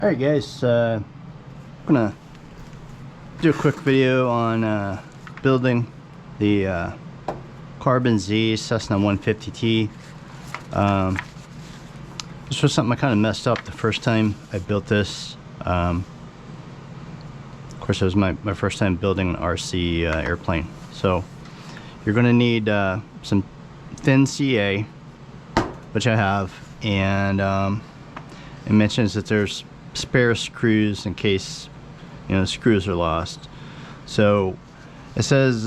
Alright guys, I'm gonna do a quick video on building the Carbon Z Cessna 150T. This was something I kind of messed up the first time I built this. Of course, it was my first time building an RC airplane. So you're gonna need some thin CA, which I have, and it mentions that there's spare screws in case screws are lost. So it says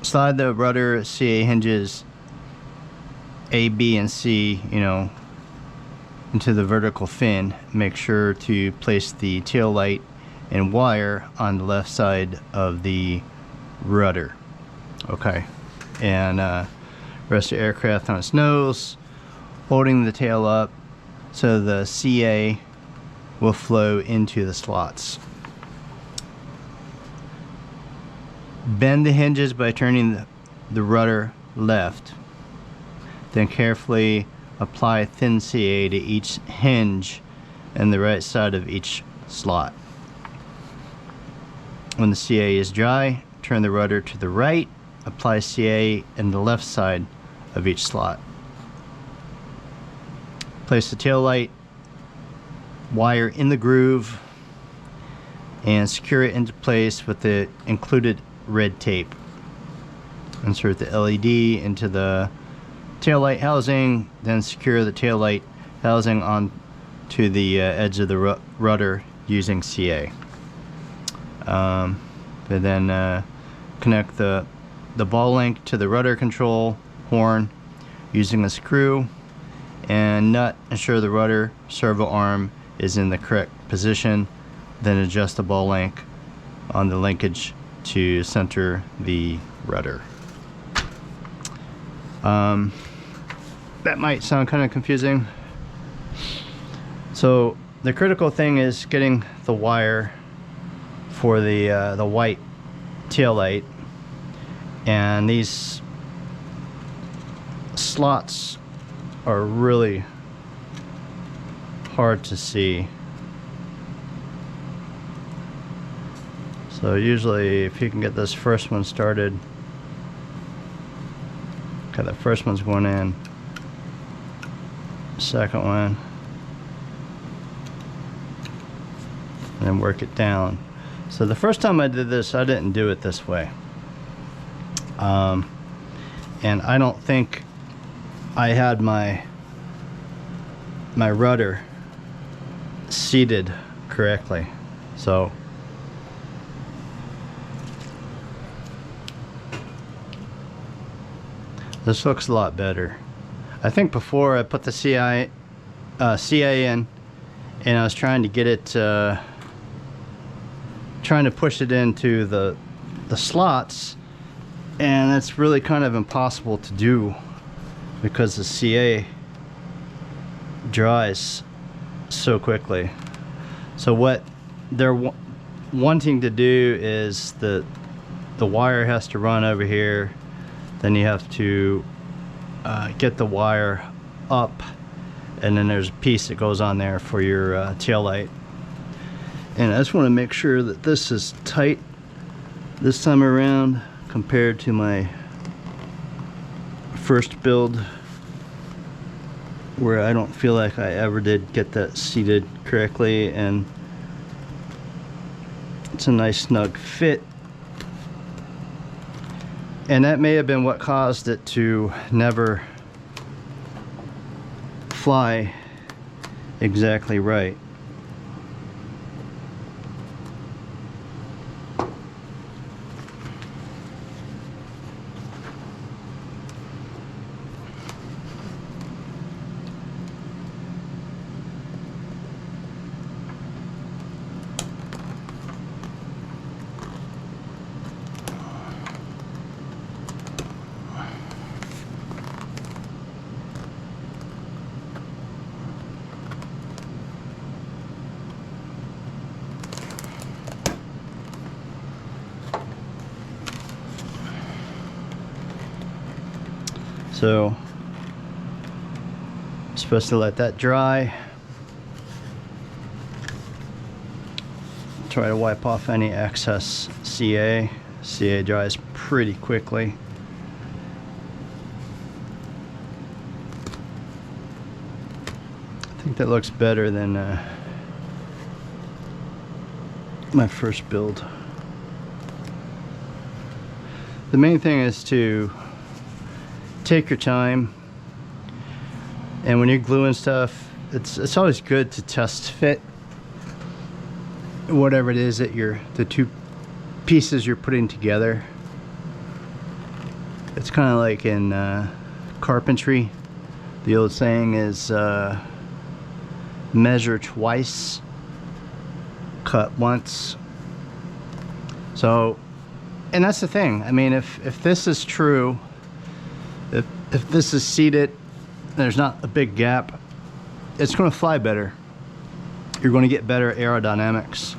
slide the rudder CA hinges A, B, and C into the vertical fin. Make sure to place the tail light and wire on the left side of the rudder. Okay, and rest the aircraft on its nose, holding the tail up so the CA will flow into the slots. Bend the hinges by turning the rudder left. Then carefully apply thin CA to each hinge and the right side of each slot. When the CA is dry, turn the rudder to the right. Apply CA in the left side of each slot. Place the tail light wire in the groove and secure it into place with the included red tape. Insert the LED into the tail light housing, then secure the tail light housing onto the edge of the rudder using CA. And then connect the ball link to the rudder control horn using a screw, and nut. Ensure the rudder servo arm is in the correct position. Then adjust the ball link on the linkage to center the rudder. That might sound kind of confusing. So the critical thing is getting the wire for the white tail light, and these slots are really hard to see. So usually if you can get this first one started, okay, the first one's going in, second one, and then work it down. So the first time I did this, I didn't do it this way, and I don't think I had my rudder seated correctly. So this looks a lot better. I think before I put the CA in, and I was trying to get it, trying to push it into the slots, and that's really kind of impossible to do because the CA dries so quickly. So what they're wanting to do is the wire has to run over here, then you have to get the wire up, and then there's a piece that goes on there for your tail light. And I just want to make sure that this is tight this time around compared to my first build, where I don't feel like I ever did get that seated correctly, and it's a nice snug fit. And that may have been what caused it to never fly exactly right. So I'm supposed to let that dry. try to wipe off any excess CA. CA dries pretty quickly. I think that looks better than my first build. The main thing is to take your time, and when you're gluing stuff, it's always good to test fit whatever it is that the two pieces you're putting together. It's kind of like in carpentry. The old saying is measure twice, cut once. So, and that's the thing. I mean, if this is true, if this is seated, there's not a big gap, it's going to fly better. You're going to get better aerodynamics.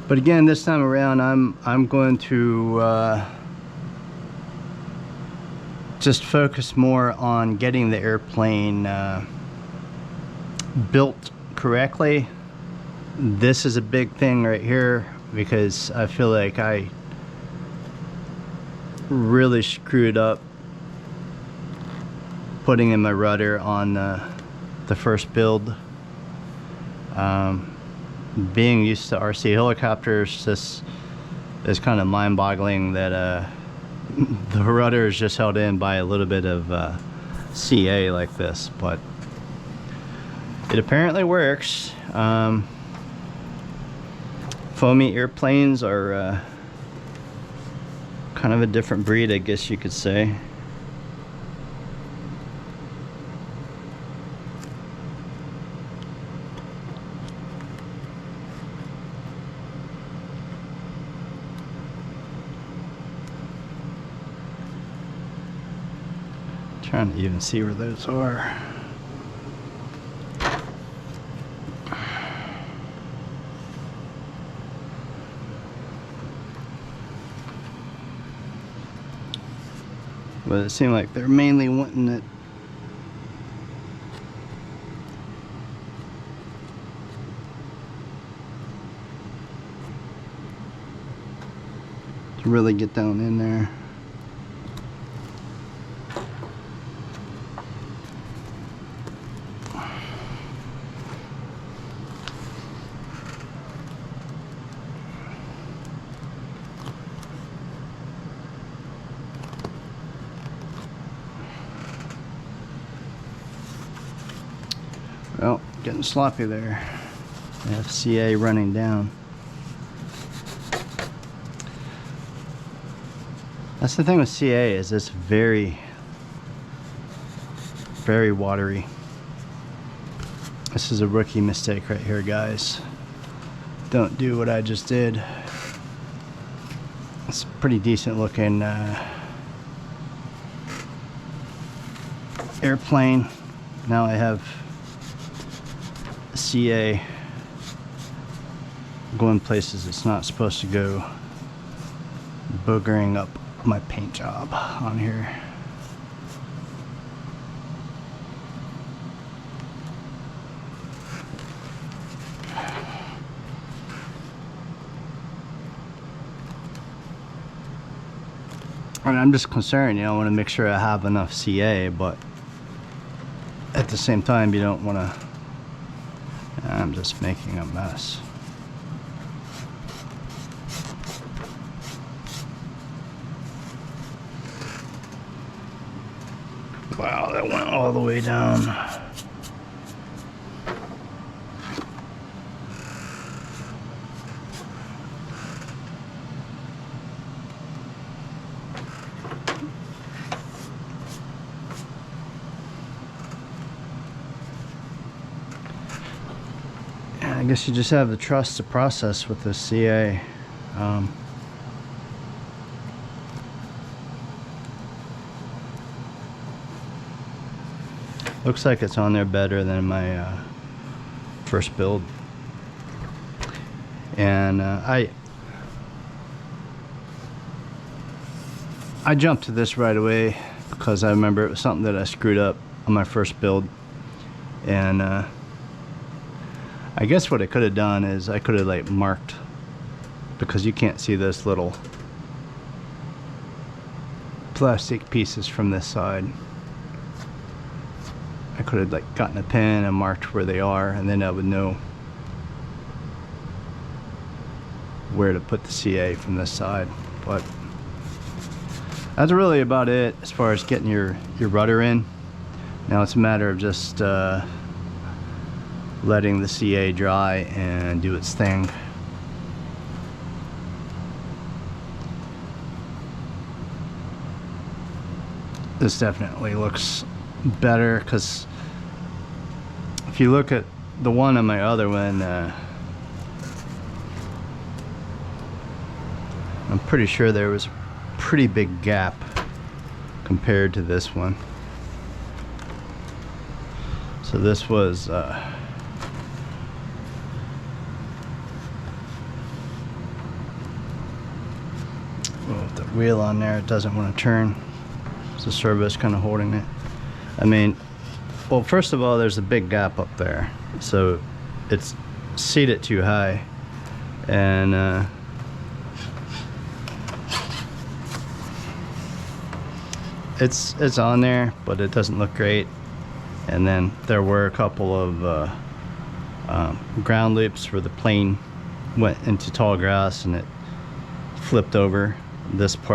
But again, this time around, I'm going to just focus more on getting the airplane built correctly. This is a big thing right here, because I feel like I really screwed up putting in my rudder on the first build. Being used to RC helicopters, this is kind of mind-boggling that the rudder is just held in by a little bit of CA like this, but it apparently works. Foamy airplanes are kind of a different breed, I guess you could say. Trying to even see where those are. But it seemed like they're mainly wanting it to really get down in there. Well, getting sloppy there. FCA running down. That's the thing with CA, is it's very, very watery. This is a rookie mistake right here, guys. Don't do what I just did. It's a pretty decent looking airplane. Now I have CA going places it's not supposed to go, boogering up my paint job on here. And I'm just concerned, you know, I want to make sure I have enough CA, but at the same time, you don't want to. I'm just making a mess. Wow, that went all the way down. I guess you just have to trust the process with the CA. Looks like it's on there better than my first build. And I jumped to this right away because I remember it was something that I screwed up on my first build. And I guess what I could have done is I could have like marked, because you can't see this little plastic pieces from this side. I could have like gotten a pen and marked where they are, and then I would know where to put the CA from this side. But that's really about it as far as getting your rudder in. Now it's a matter of just letting the CA dry and do its thing. This definitely looks better, because if you look at the one on my other one, I'm pretty sure there was a pretty big gap compared to this one. So this was with the wheel on there, it doesn't want to turn. It's the service kind of holding it. I mean, well, first of all, there's a big gap up there, so it's seated too high, and it's on there, but it doesn't look great. And then there were a couple of ground loops where the plane went into tall grass and it flipped over this part.